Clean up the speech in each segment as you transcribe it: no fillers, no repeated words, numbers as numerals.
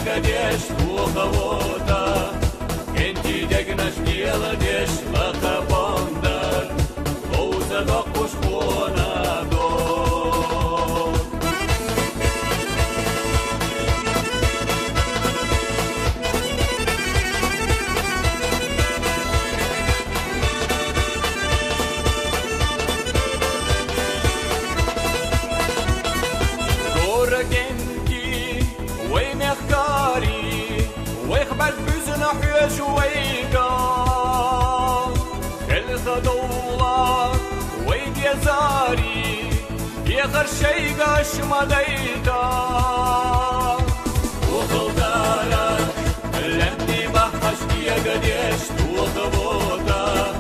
ягодешь у кого-то, кенти дегнаш делаешь лакабонда, лоуза докуш понадо. شويقة خلق دولار ويد يا زاري يا خرشيقة شمديتا وخلدارك لمني بحش يا قديش توخبوتا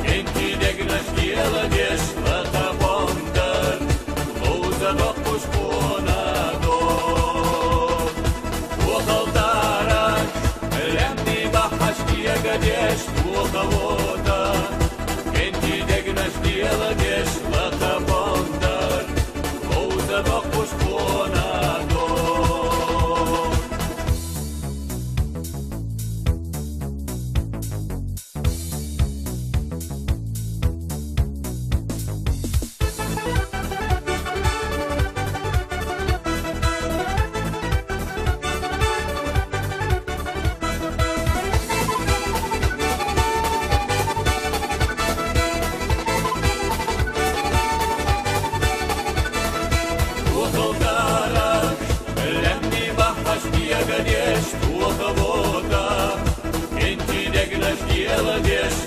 انتي دقنش يلا ديش لتبوندر لوزا دقش بونادو وخلدارك ягодешь у кого-то, кенти дегнаш делаешь лакабондар, лоуза докуш понадо. ягодешь у кого-то, кенти дегнаш делаешь